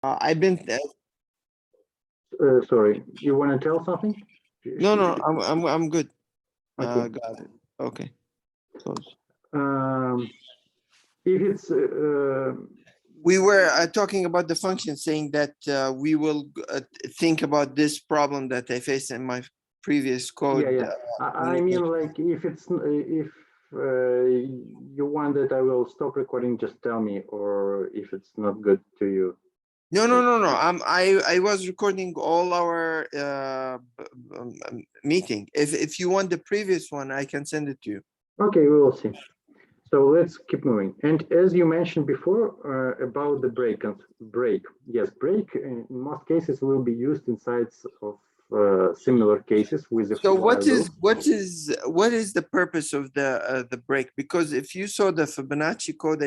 I've been Sorry, you want to tell something? no, I'm good. Okay. Got it. Okay. Close. If it's We were talking about the function, saying that we will think about this problem that I faced in my previous code. yeah. I mean, like, if it's if you want that I will stop recording, just tell me, or if it's not good to you. No. I was recording all our meeting. If you want the previous one, I can send it to you. Okay, we will see. So let's keep moving. And as you mentioned before about the break, yes, break in most cases will be used inside of similar cases with the So while loop. what is the purpose of the break? Because if you saw the Fibonacci code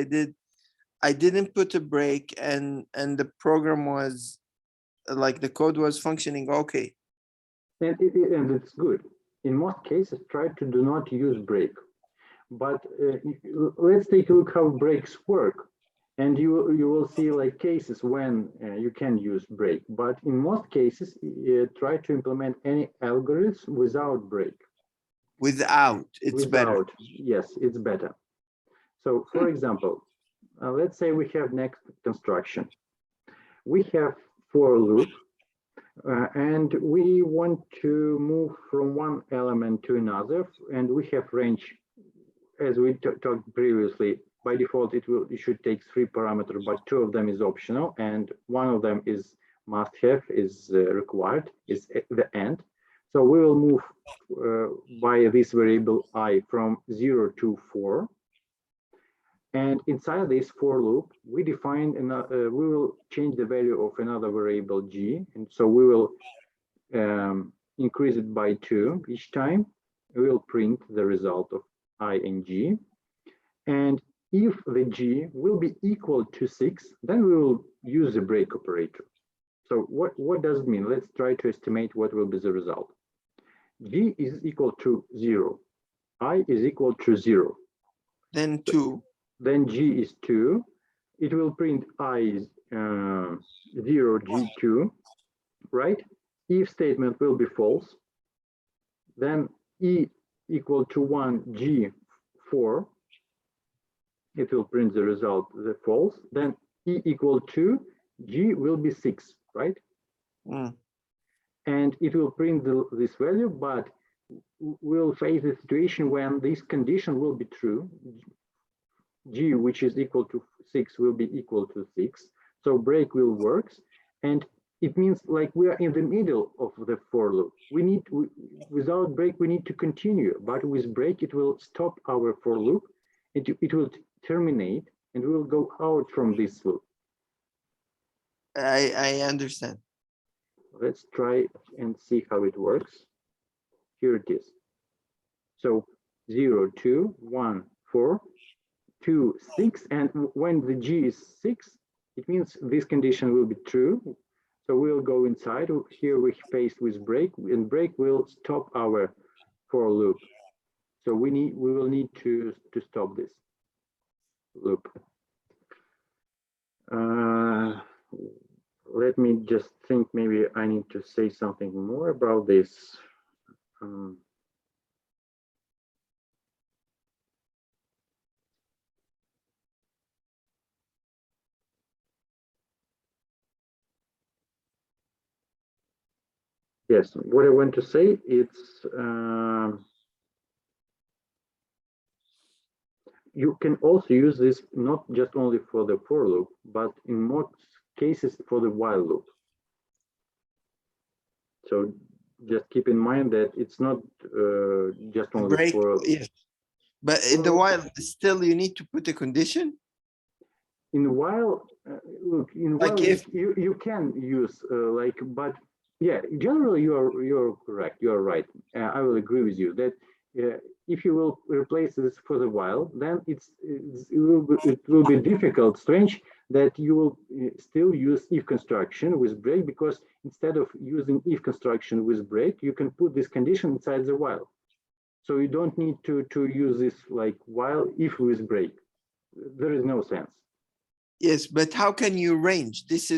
I didn't put a break, and the program was like the code was functioning okay. And it's good. In most cases, try to do not use break. But let's take a look how breaks work. And you will see like cases when you can use break. But in most cases, try to implement any algorithms without break. Without, it's better. Yes, it's better. So for example, let's say we have next construction. We have for loop, and we want to move from one element to another, and we have range. As we talked previously, by default, it should take 3 parameters, but 2 of them is optional, and 1 of them is must have, is required, is at the end. So we will move by this variable I from 0 to 4. And inside this for loop, we define another, we will change the value of another variable g, and so we will increase it by 2 each time. We will print the result of I and g, and if the g will be equal to 6, then we will use the break operator. So what does it mean? Let's try to estimate what will be the result. G is equal to 0, I is equal to 0. Then 2. Then G is 2. It will print I is 0, G2, right? If statement will be false. Then E equal to 1, G4. It will print the result, the false. Then E equal to G will be 6, right? And it will print this value, but we'll face the situation when this condition will be true. G, which is equal to 6, will be equal to 6. So break will work. And it means like we are in the middle of the for loop. Without break, we need to continue. But with break, it will stop our for loop. It will terminate, and we will go out from this loop. I understand. Let's try and see how it works. Here it is. So 0, 2, 1, 4. 2, 6, and when the G is 6, it means this condition will be true. So we'll go inside. Here we face with break, and break will stop our for loop. So we will need to stop this loop. Let me just think. Maybe I need to say something more about this. Yes, what I want to say, it's you can also use this not just only for the for loop, but in most cases for the while loop. So just keep in mind that it's not just only break, for. yes. But in the while, still you need to put a condition. In while, look, in like while if you can use like, but yeah, generally you're correct. You're right. I will agree with you that if you will replace this for the while, then it will be difficult, strange that you will still use if construction with break, because instead of using if construction with break, you can put this condition inside the while. So you don't need to use this like while if with break. There is no sense. Yes, but how can you range? This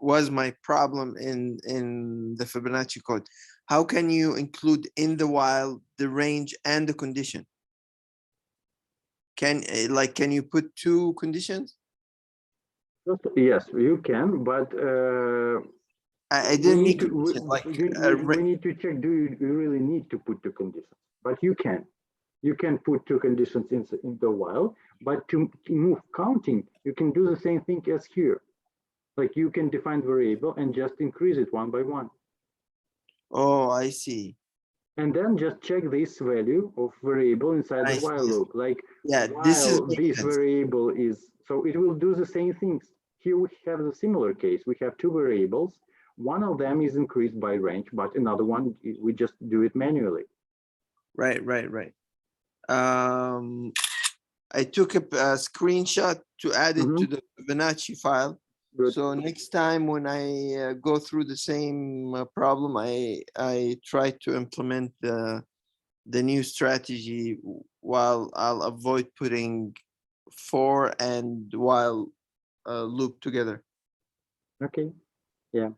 was my problem in the Fibonacci code. How can you include in the while the range and the condition? Can you put two conditions? Yes, you can, but I we didn't need need to condition, like we need to check. Do you really need to put two conditions? But you can. You can put two conditions in the while, but to move counting, you can do the same thing as here. Like you can define variable and just increase it one by one. oh, I see. And then just check this value of variable inside the I see. while loop. Like Yeah, while makes this sense. variable is, so it will do the same things. Here we have the similar case. We have two variables. One of them is increased by range, but another one, we just do it manually. Right. I took a screenshot to add it to the Fibonacci file. Good. So next time when I go through the same problem, I try to implement the new strategy while I'll avoid putting for and while loop together. Okay. Yeah.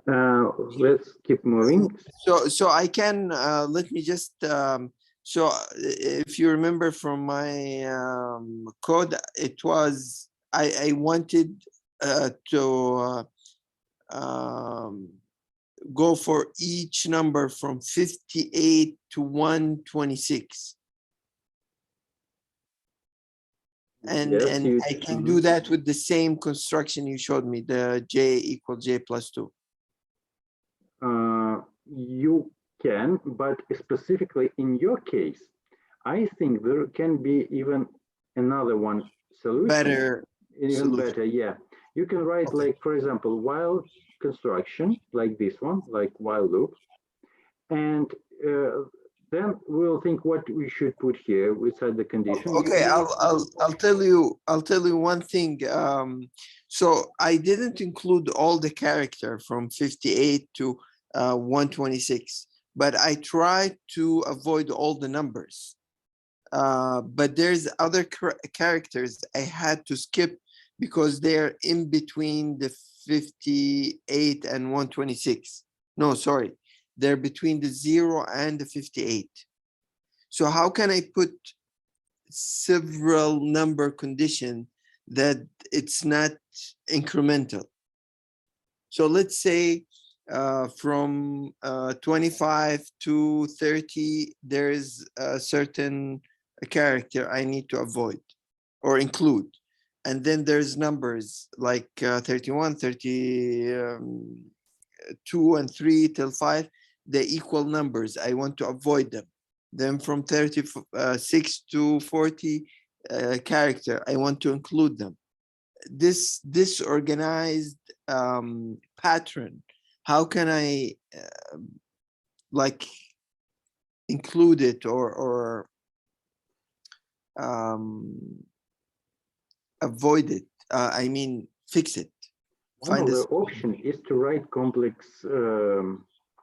Let's keep moving. So I can let me just so if you remember from my code, it was I wanted to go for each number from 58 to 126. And Yes, I can do that with the same construction you showed me, the j equal j plus 2. You can, but specifically in your case, I think there can be even another one solution. Better Even solution. better, yeah. You can write Okay. like, for example, while construction, like this one, like while loop, and then we'll think what we should put here inside the condition. Okay, I'll tell you one thing. So I didn't include all the character from 58 to 126, but I tried to avoid all the numbers. But there's other characters I had to skip because they're in between the 58 and 126. No, sorry, they're between the 0 and the 58. So how can I put several number condition that it's not incremental? So let's say from 25 to 30, there is a certain character I need to avoid or include. And then there's numbers like 31, 32, and 3 till 5. They're equal numbers. I want to avoid them. Then from 36 to 40 character, I want to include them. This disorganized pattern, how can I like include it or avoid it? I mean, fix it. One of the options is to write complex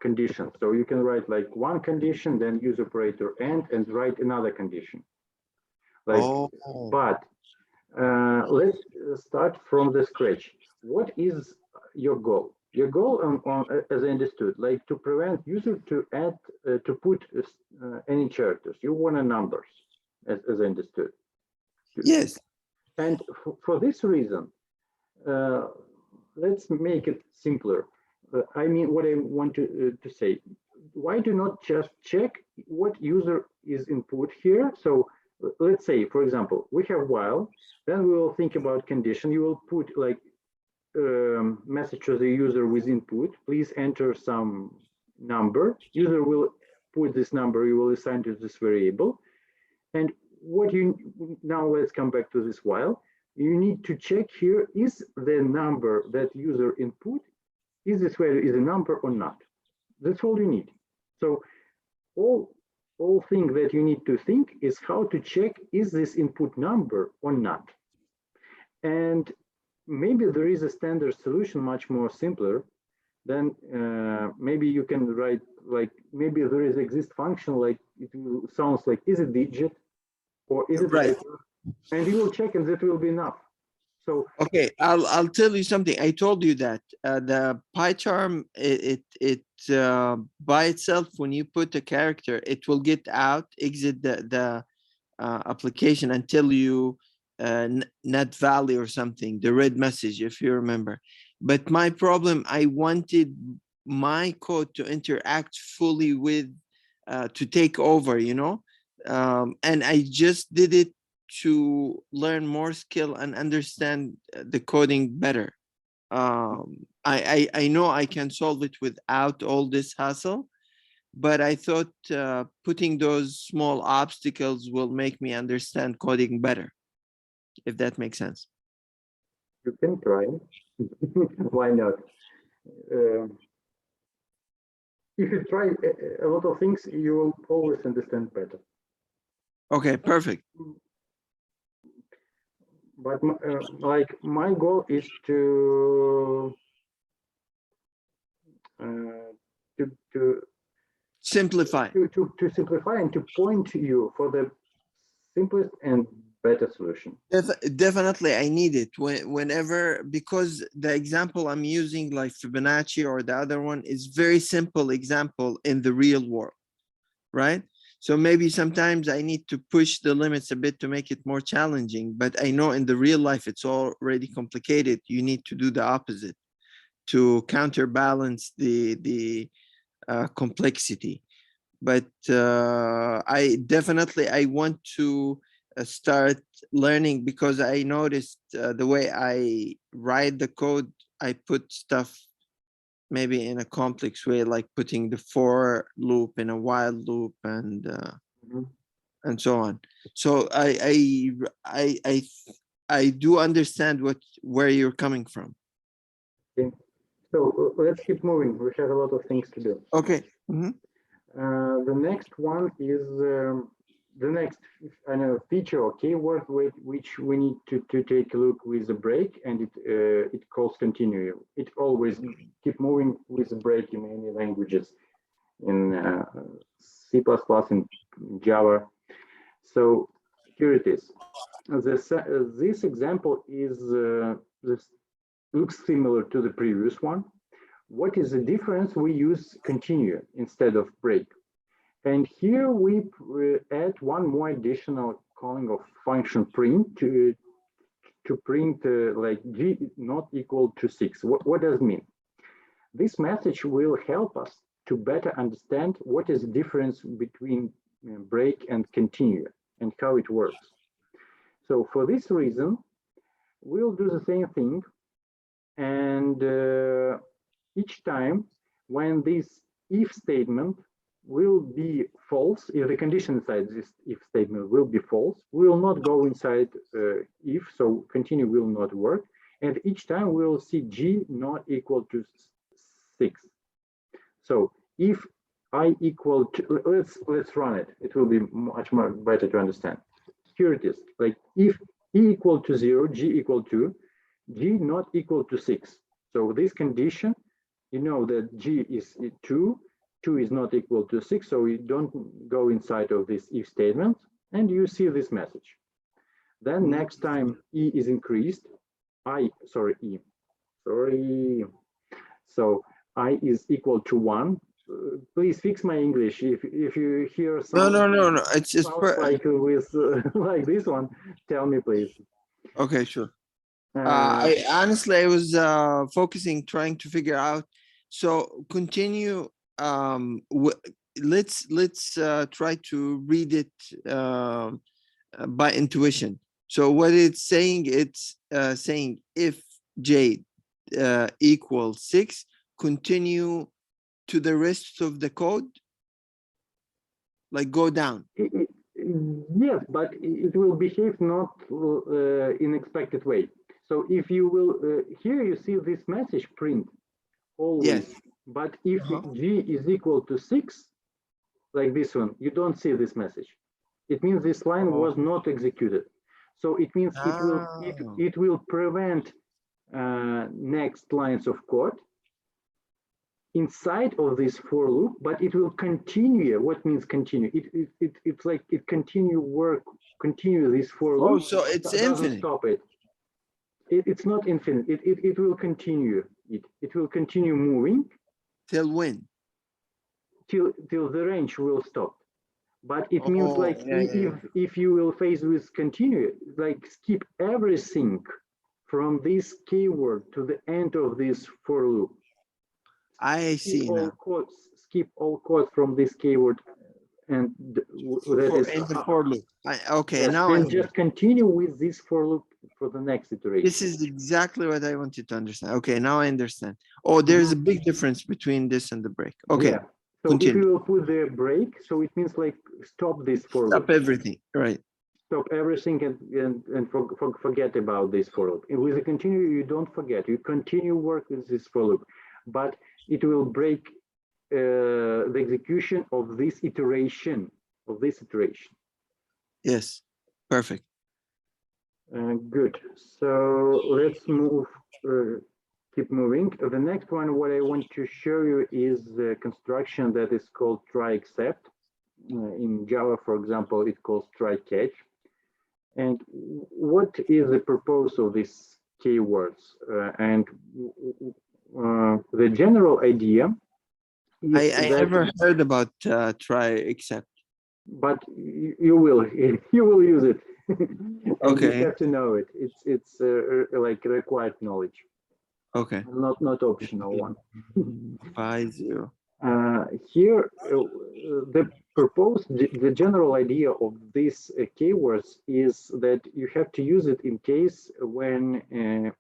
conditions. So you can write like one condition, then use operator and write another condition. Like, but let's start from the scratch. What is your goal? Your goal, as I understood, like to prevent user to add, to put any characters. You want a numbers, as I understood. Yes. And for this reason, let's make it simpler. I mean, what I want to say, why do not just check what user is input here? So let's say, for example, we have while, then we will think about condition. You will put like message to the user with input, please enter some number. User will put this number, you will assign to this variable. And what you, now let's come back to this while. You need to check here, is the number that user input, is this value is a number or not? That's all you need. So all thing that you need to think is how to check, is this input number or not? And maybe there is a standard solution much more simpler. Then maybe you can write like, maybe there is exist function like, it sounds like, is it digit or is it right? and you will check, and that will be enough. So Okay, I'll tell you something. I told you that the PyCharm by itself, when you put a character, it will get out, exit the application until you net value or something, the red message, if you remember. But my problem, I wanted my code to interact fully with to take over, you know, and I just did it to learn more skill and understand the coding better. I know I can solve it without all this hassle, but I thought putting those small obstacles will make me understand coding better, if that makes sense. you can try. Why not? If you try a lot of things, you will always understand better. Okay, perfect. But like my goal is to Simplify. to simplify and to point you for the simplest and better solution. Definitely, I need it whenever, because the example I'm using, like Fibonacci or the other one, is very simple example in the real world, right? So maybe sometimes I need to push the limits a bit to make it more challenging, but I know in the real life it's already complicated. You need to do the opposite to counterbalance the complexity. But I want to start learning, because I noticed the way I write the code, I put stuff maybe in a complex way, like putting the for loop in a while loop and so on. So I do understand where you're coming from. Okay. So let's keep moving. We have a lot of things to do. Okay. The next one is the next feature or keyword which we need to take a look with a break, and it calls continue. It always keep moving with a break in many languages, in C++, in Java. So here it is. This example is this looks similar to the previous one. What is the difference? We use continue instead of break. And here we add one more additional calling of function print to print like g not equal to 6. What does it mean? This message will help us to better understand what is the difference between break and continue and how it works. So for this reason, we'll do the same thing. And each time when this if statement will be false, if the condition inside this if statement will be false, we will not go inside if, so continue will not work. And each time we will see g not equal to 6. So if I equal to, let's run it. It will be much more better to understand. Here it is. Like if e equal to 0, g equal to, g not equal to 6. So this condition, you know that g is 2, 2 is not equal to 6, so you don't go inside of this if statement, and you see this message. Then next time e is increased, so I is equal to 1. Please fix my English if you hear something. No. It's just like with like this one. Tell me, please. Okay, sure. I honestly, I was focusing, trying to figure out. So continue. Let's try to read it by intuition. So what it's saying if j equals 6, continue to the rest of the code, like go down. Yes, but it will behave not in expected way. So if you will, here you see this message print always, yes. But if g is equal to 6, like this one, you don't see this message. It means this line was not executed. So it means it will prevent next lines of code. inside of this for loop, but it will continue. What means continue? It's like it continue this for loop. Oh, so it's doesn't infinite. stop it. It's not infinite. It will continue. It will continue moving Till when? till the range will stop. But it means Oh, like yeah. if you will face with continue, like skip everything from this keyword to the end of this for loop. I see now. Skip all code from this keyword, and that is In the for loop. Okay, yes, now and just continue with this for loop for the next iteration. this is exactly what I wanted to understand. Okay, now I understand. Oh, there's a big difference between this and the break. Okay, Yeah. So continue. if you will put the break, so it means like stop this for loop. Stop everything. Right. Stop everything and forget about this for loop. And with the continue, you don't forget. You continue work with this for loop, but it will break the execution of this iteration. Yes. Perfect. Good. So let's move. Keep moving. The next one, what I want to show you is the construction that is called try except. In Java, for example, it calls try catch. And what is the purpose of these keywords? And the general idea is I never heard about try except. But you will use it. Okay. You have to know it. It's like required knowledge. Okay. Not optional one. 5-0. Here, the purpose, the general idea of these keywords is that you have to use it in case when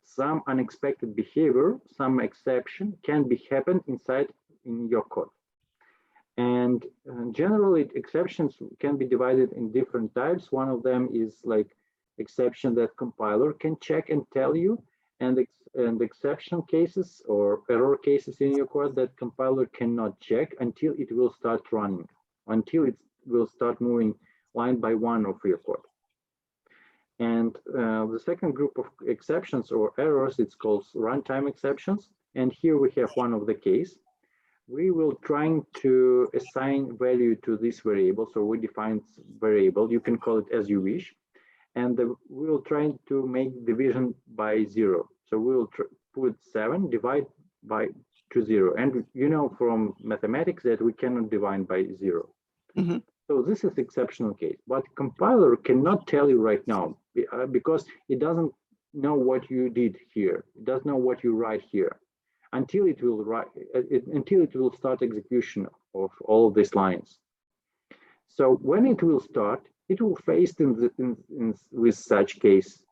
some unexpected behavior, some exception can be happen inside in your code. And generally, exceptions can be divided in different types. One of them is like exception that compiler can check and tell you, and exception cases or error cases in your code that compiler cannot check until it will start running, until it will start moving line by one of your code. And the second group of exceptions or errors, it's called runtime exceptions. And here we have one of the case. We will trying to assign value to this variable. So we define variable, you can call it as you wish. And we will try to make division by 0. So we will put 7, divide by to 0. And you know from mathematics that we cannot divide by 0. Mm-hmm. So this is exceptional case. But compiler cannot tell you right now because it doesn't know what you did here. It doesn't know what you write here until it will start execution of all of these lines. So when it will start, it will face with such case.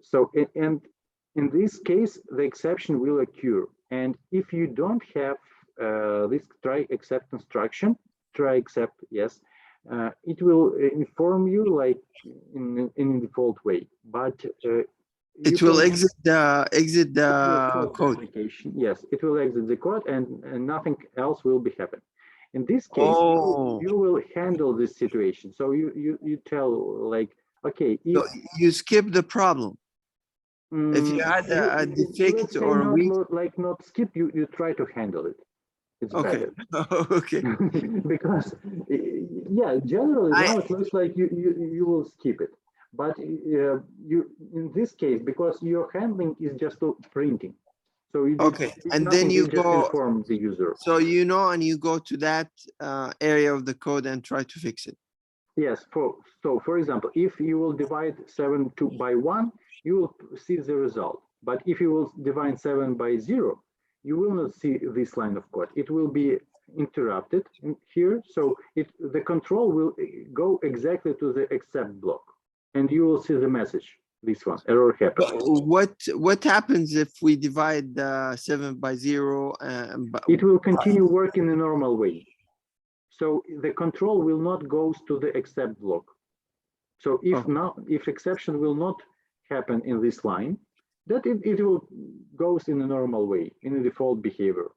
So and in this case, the exception will occur. And if you don't have this try except instruction, try except, yes, it will inform you like in a default way. But it will exit the code. Application. Yes, it will exit the code, and nothing else will be happening. In this case, you will handle this situation. So you tell like, okay, if, so you skip the problem. If you had a defect or weak, not skip, you try to handle it. It's better. Okay. Because yeah, generally now it looks like you will skip it. But you in this case, because your handling is just printing. So you and then you just go inform the user. So you know, and you go to that area of the code and try to fix it. Yes. So for example, if you will divide 7 by 1, you will see the result. But if you will divide 7 by 0, you will not see this line of code. It will be interrupted here. So the control will go exactly to the except block. And you will see the message, this one, error happened. What happens if we divide 7 by 0? It will continue working in a normal way. So the control will not go to the except block. So if exception will not happen in this line, that it will goes in a normal way, in a default behavior,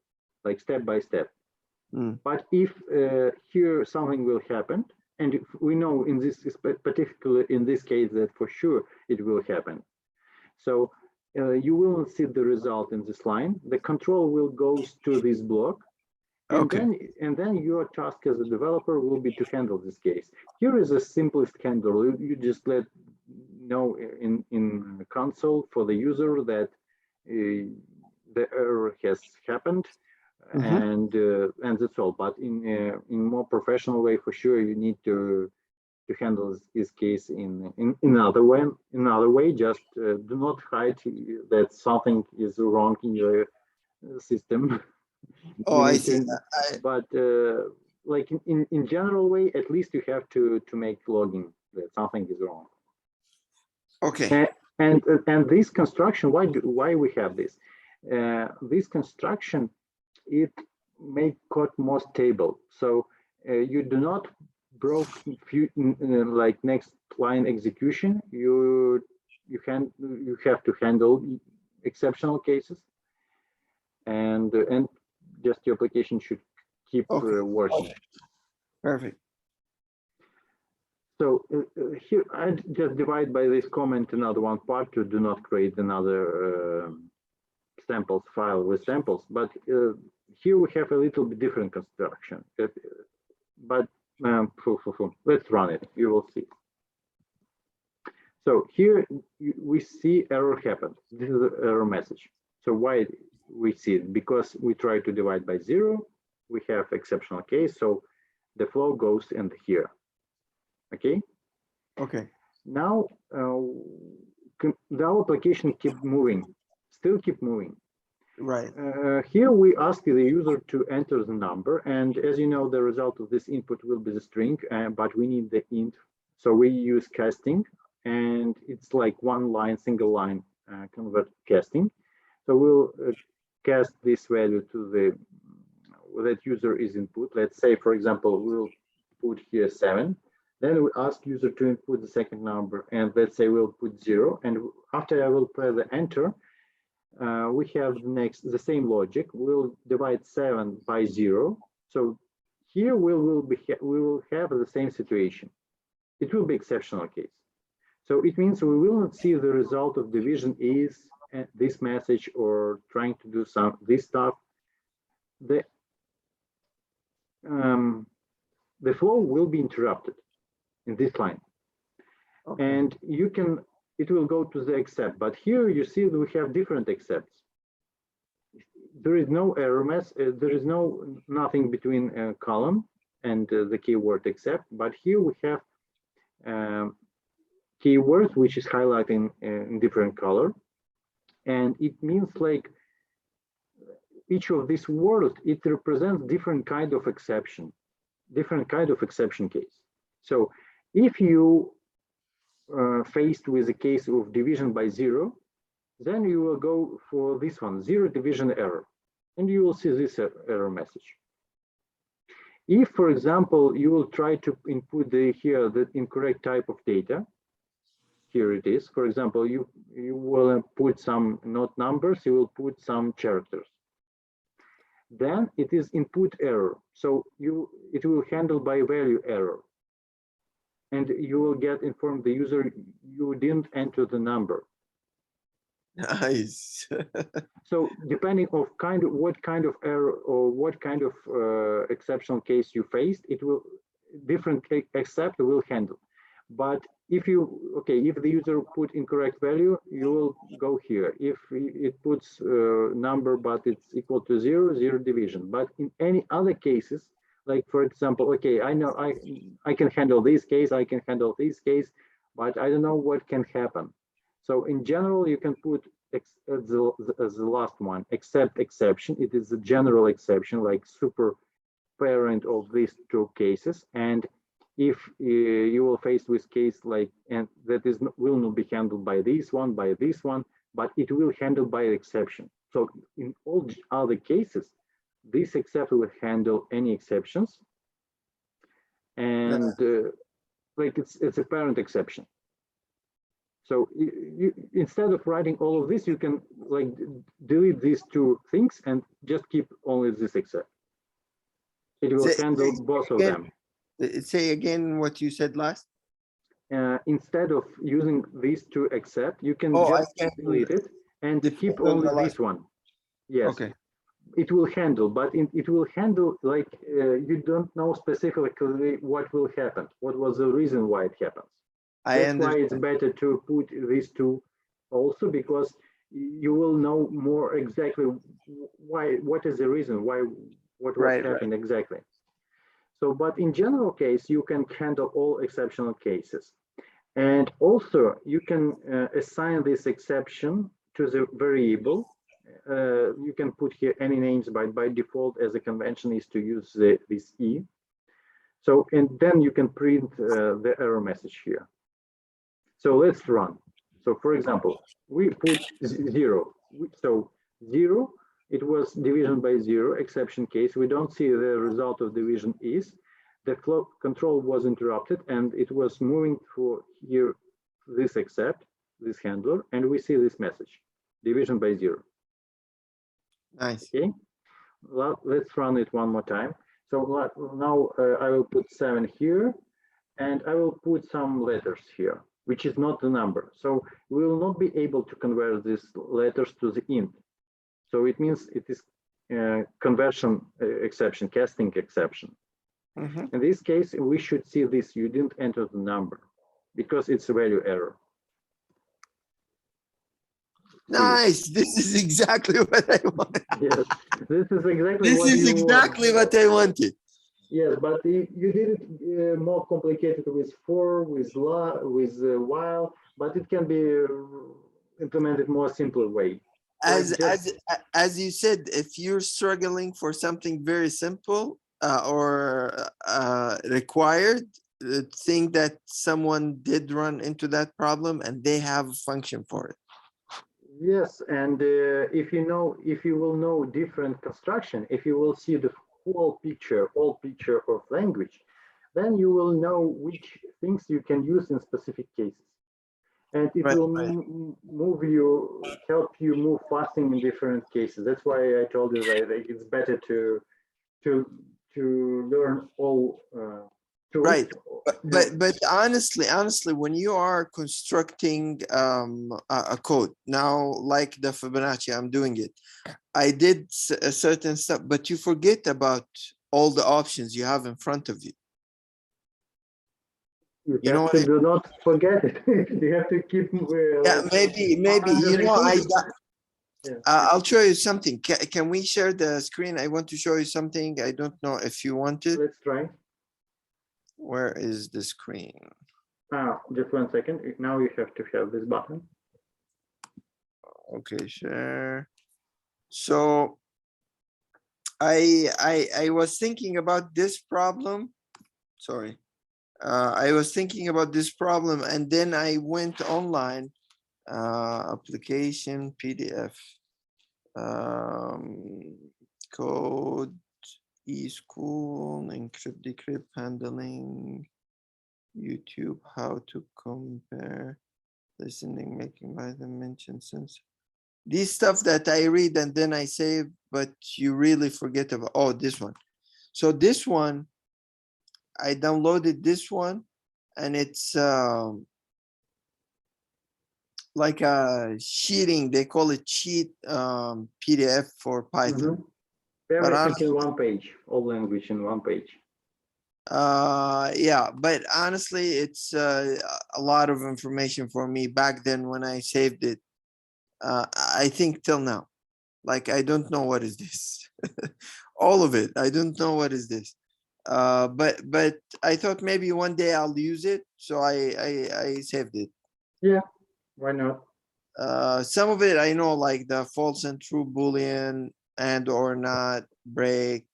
like step by step. But if here something will happen, and we know in this particular in this case that for sure it will happen. So you will see the result in this line. The control will go to this block. Okay. And then your task as a developer will be to handle this case. Here is the simplest handle. You just let know in console for the user that the error has happened, and that's all. But in more professional way, for sure, you need to handle this case in another way. Just do not hide that something is wrong in your system. Oh, I see. But like in general way, at least you have to make logging that something is wrong. Okay. And this construction, why we have this? This construction, it make code more stable. So you do not broke like next line execution. You have to handle exceptional cases, and just your application should keep working. Perfect. So here I just divide by this comment another one part to do not create another samples file with samples. But here we have a little bit different construction. But let's run it. You will see. So here we see error happened. This is the error message. So why we see it? Because we try to divide by 0. We have exceptional case. So the flow goes in here. Okay. Okay. Now the application still keep moving. Right. Here we ask the user to enter the number, and as you know, the result of this input will be the string, but we need the int. So we use casting, and it's like one line, single line convert casting. So we'll cast this value to that user is input. Let's say, for example, we'll put here 7. Then we ask user to input the second number, and let's say we'll put 0. And after I will press the enter, we have the same logic. We'll divide 7 by 0. So here we will have the same situation. It will be exceptional case. So it means we will not see the result of division is this message or trying to do this stuff. The flow will be interrupted in this line. Okay. And it will go to the except, but here you see that we have different excepts. There is no error there is nothing between a column and the keyword except, but here we have keyword which is highlighting in different color, and it means like each of these words, it represents different kind of exception case. So if you faced with a case of division by 0, then you will go for this one, 0 division error, and you will see this error message. If, for example, you will try to input here the incorrect type of data, here it is. For example, you will put some not numbers, you will put some characters. Then it is input error. So it will handle by value error. And you will get informed the user you didn't enter the number. Nice. So depending on what kind of error or what kind of exceptional case you faced, it will different except will handle. But if the user put incorrect value, you will go here. If it puts number but it's equal to 0 division. But in any other cases, like for example, okay, I know I can handle this case, I can handle this case, but I don't know what can happen. So in general, you can put as the last one, except exception. It is a general exception, like super parent of these two cases. And if you will face with case like, and that will not be handled by this one, but it will handle by exception. So in all other cases, this except will handle any exceptions, and like it's a parent exception. So instead of writing all of this, you can like delete these two things and just keep only this except. It will handle both of them. Say again what you said last. Instead of using these two except, you can just delete it and Depends keep on only the this one. Yes. Okay. It will handle, but it will handle like you don't know specifically what will happen. What was the reason why it happens? I That's why it's understand. better to put these two also, because you will know more exactly why, what is the reason why, what was Right, right. happened exactly. So, but in general case, you can handle all exceptional cases. And also you can assign this exception to the variable. You can put here any names, by default, as a convention is to use this E. So, and then you can print the error message here. So let's run. So for example, we put 0. So 0, it was division by 0, exception case. We don't see the result of division is. The flow control was interrupted and it was moving for here this except, this handler, and we see this message, division by 0. Nice. Okay, well, let's run it one more time. So now I will put 7 here, and I will put some letters here, which is not the number. So we will not be able to convert these letters to the int. So it means it is conversion exception, casting exception. Mhm. In this case, we should see this, you didn't enter the number, because it's a value error. Nice. This is exactly what I want. Yes, this is exactly This what is you exactly what I wanted. Yes, but you did it more complicated with for, with while, but it can be implemented more simpler way. Like just As you said, if you're struggling for something very simple or required, think that someone did run into that problem and they have a function for it. yes, and if you will know different construction, if you will see the whole picture of language, then you will know which things you can use in specific cases. And it Right, will right. help you move faster in different cases. That's why I told you that it's better to learn all tools. Right. But honestly, when you are constructing a code now, like the Fibonacci, I'm doing it. I did a certain stuff, but you forget about all the options you have in front of you. You You know have what to I do not forget it. You have to keep Yeah, like maybe you know I got, yeah. I'll show you something. Can we share the screen? I want to show you something. I don't know if you want it. Let's try. Where is the screen? Just 1 second. Now you have to have this button. Okay, share. So I was thinking about this problem. Sorry. I was thinking about this problem and then I went online, application, PDF, code, eSchool, encrypt, decrypt, handling, YouTube, how to compare, listening, making by the mention sense. These stuff that I read and then I save, but you really forget about, oh, this one. So this one, I downloaded this one and it's like a cheating, they call it cheat PDF for Python. But Everything in one page, all language in one page. yeah, but honestly, it's a lot of information for me back then when I saved it. I think till now, like I don't know what is this. All of it, I don't know what is this. But I thought maybe one day I'll use it, so I saved it. Yeah, why not? Some of it I know, like the false and true boolean and or not break.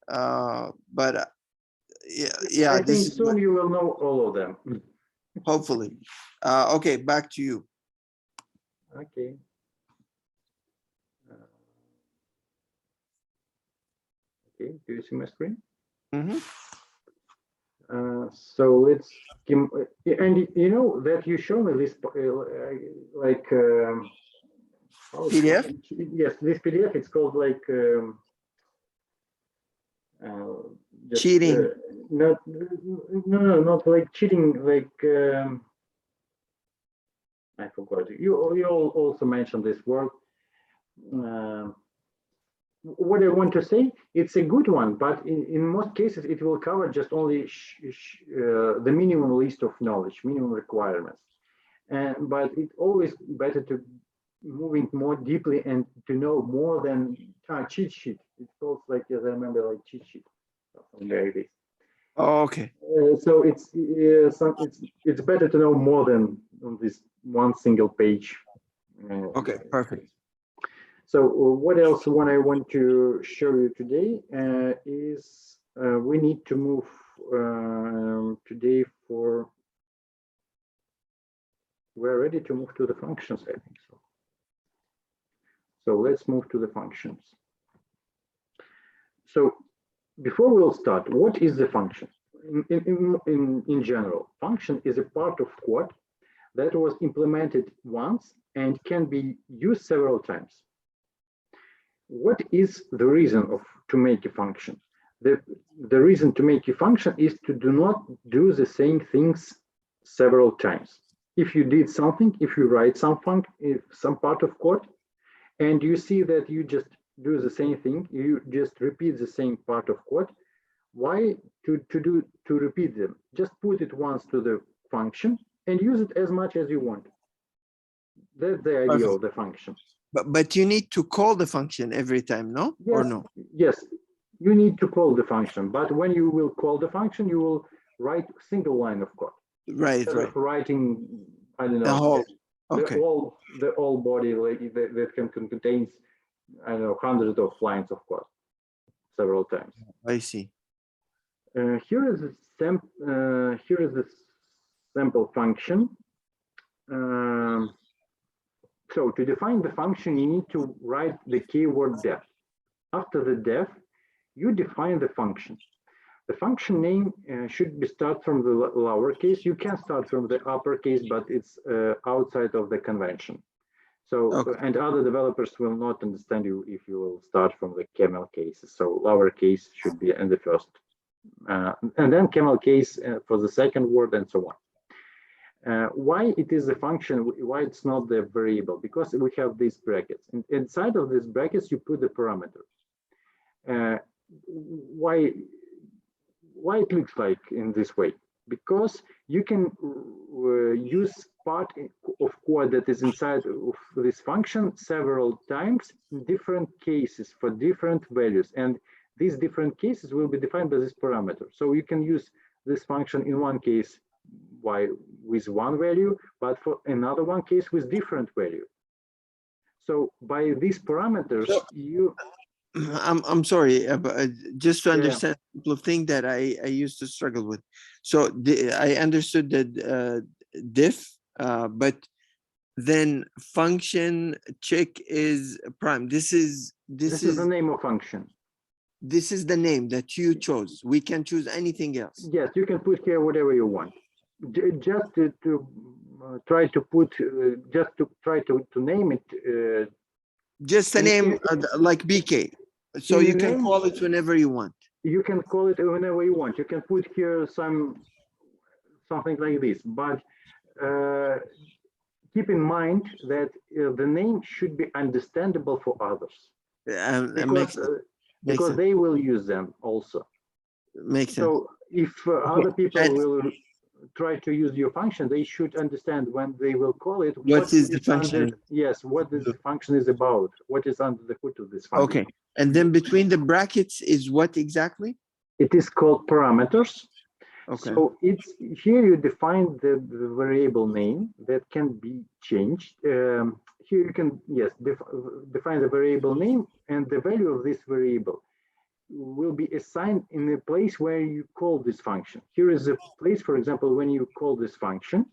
But yeah, I this think is soon you will know all of them. hopefully. Okay, back to you. Okay. Okay, do you see my screen? Mhm. So let's and you know that you show me this like PDF? yes, this PDF, it's called like just Cheating. not no, not like cheating, like I forgot. You also mentioned this word. What I want to say, it's a good one, but in most cases, it will cover just only the minimum list of knowledge, minimum requirements. But it's always better to moving more deeply and to know more than cheat sheet. It feels like, as I remember, like cheat sheet, something like this. Oh, okay. So it's better to know more than on this one single page. Okay, perfect. So what else what I want to show you today is we need to move today for, we're ready to move to the functions, I think so. So let's move to the functions. So before we'll start, what is the function? In general, function is a part of code that was implemented once and can be used several times. What is the reason to make a function? The reason to make a function is to do not do the same things several times. If you did something, if you write some part of code, and you see that you just do the same thing, you just repeat the same part of code, why to repeat them? Just put it once to the function and use it as much as you want. That's the idea Perfect. of the function. But you need to call the function every time, no? Yes, Or no? yes, you need to call the function, but when you will call the function, you will write a single line of code. Right, Instead right. of writing, I don't know, The whole. Okay. the whole body like that contains, I don't know, hundreds of lines of code several times. I see. Here is the sample function. So to define the function, you need to write the keyword def. After the def, you define the function. The function name should be start from the lowercase. You can start from the uppercase, but it's outside of the convention. So, Okay. and other developers will not understand you if you will start from the camel cases. So lowercase should be in the first, and then camel case for the second word, and so on. Why it is a function, why it's not the variable? Because we have these brackets. Inside of these brackets, you put the parameter. Why it looks like in this way? Because you can use part of code that is inside of this function several times in different cases for different values. And these different cases will be defined by this parameter. So you can use this function in one case with one value, but for another one case with different value. So by these parameters, I'm sorry, but just to understand a couple of things that I used to struggle with. So I understood that diff, but then function check is prime. This is the name of function. This is the name that you chose. We can choose anything else. Yes, you can put here whatever you want. Just to try to put, just to try to name it. Just a name like BK. So you can call it whenever you want. You can call it whenever you want. You can put here something like this, but keep in mind that the name should be understandable for others. Because they will use them also. Makes sense. So if other people will try to use your function, they should understand when they will call it. What is the function? Yes, what this function is about. What is under the hood of this function? Okay, and then between the brackets is what exactly? It is called parameters. Okay. So it's here you define the variable name that can be changed. Here you can define the variable name, and the value of this variable will be assigned in a place where you call this function. Here is a place, for example, when you call this function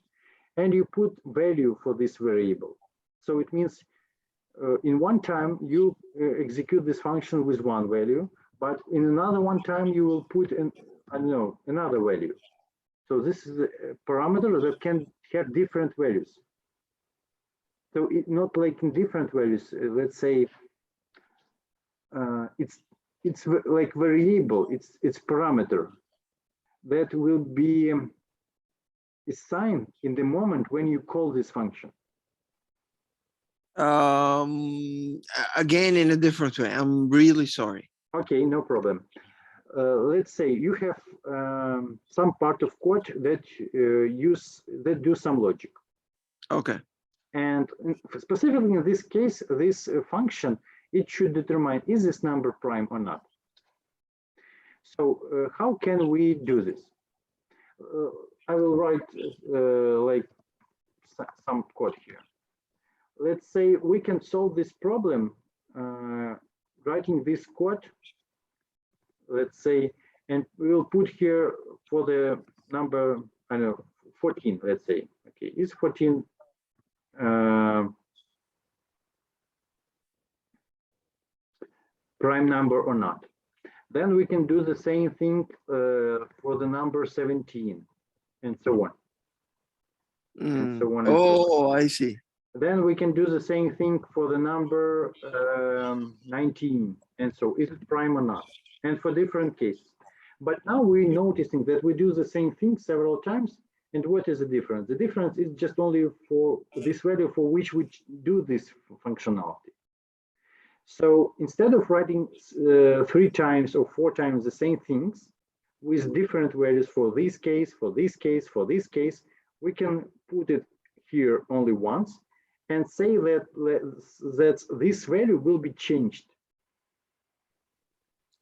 and you put value for this variable. So it means in one time you execute this function with one value, but in another one time you will put in, I don't know, another value. So this is a parameter that can have different values. So it's not like in different values. Let's say it's like variable. It's parameter that will be assigned in the moment when you call this function. Again, in a different way. I'm really sorry. Okay, no problem. Let's say you have some part of code that do some logic. Okay. And specifically in this case, this function, it should determine is this number prime or not. So how can we do this? I will write like some code here. Let's say we can solve this problem writing this code, let's say, and we will put here for the number, I don't know, 14, let's say. Okay, is 14 prime number or not? Then we can do the same thing for the number 17 and so on. And so on. Oh, I see. Then we can do the same thing for the number 19. And so is it prime or not? And for different cases. But now we're noticing that we do the same thing several times. And what is the difference? The difference is just only for this value for which we do this functionality. So instead of writing 3 times or 4 times the same things with different values for this case, for this case, for this case, we can put it here only once and say that this value will be changed.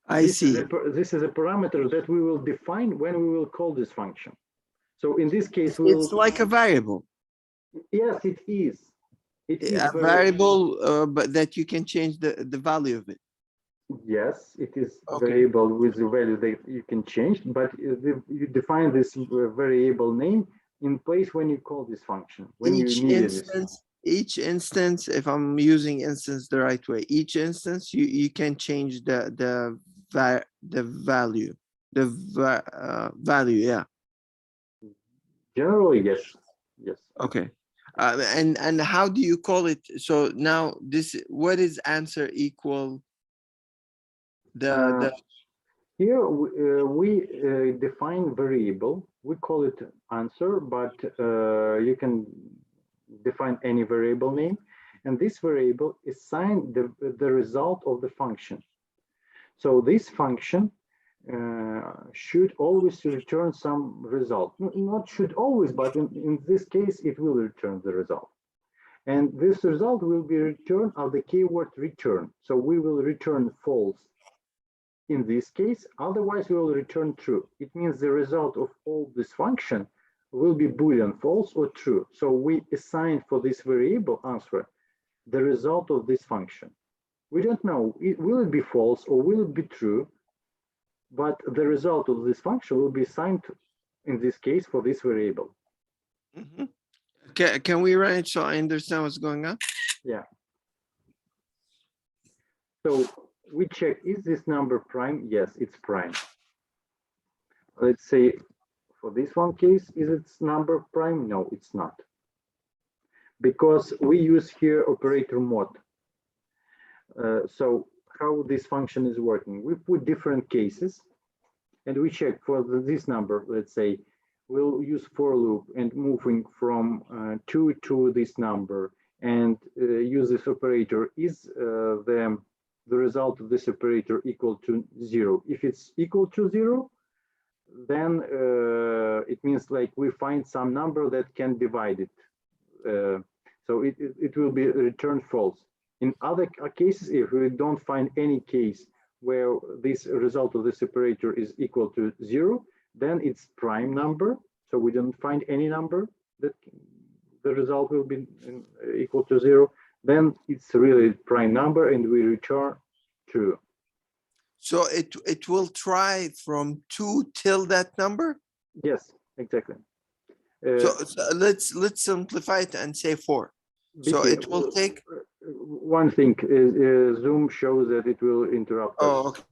I see. This is a parameter that we will define when we will call this function. So in this case, it's like a variable. Yes, it is. It is a variable, but that you can change the value of it. Yes, it is variable with the value that you can change, but you define this variable name in place when you call this function. When each instance, if I'm using instance the right way, each instance you can change the value, value. Yeah. Generally, yes. Yes. Okay. And how do you call it? So now what is answer equal? Here we define variable. We call it answer, but you can define any variable name, and this variable assigns the result of the function. So this function should always return some result. Not should always, but in this case, it will return the result. And this result will be returned of the keyword return. So we will return false in this case, otherwise we will return true. It means the result of all this function will be Boolean, false or true. So we assign for this variable answer the result of this function. We don't know, will it be false or will it be true? But the result of this function will be assigned in this case for this variable. Mm-hmm. Can we run it so I understand what's going on? Yeah. So we check, is this number prime? Yes, it's prime. Let's say for this one case, is its number prime? No, it's not. Because we use here operator mode. So how this function is working? We put different cases and we check for this number, let's say, we'll use for loop and moving from 2 to this number and use this operator. Is the result of this operator equal to 0? If it's equal to 0, then it means like we find some number that can divide it. So it will be returned false. In other cases, if we don't find any case where this result of this operator is equal to 0, then it's prime number. So we don't find any number that the result will be equal to 0. Then it's really prime number and we return true. So it will try from 2 till that number? Yes, exactly. So let's simplify it and say 4. So it will take one thing is Zoom shows that it will interrupt. Oh, okay.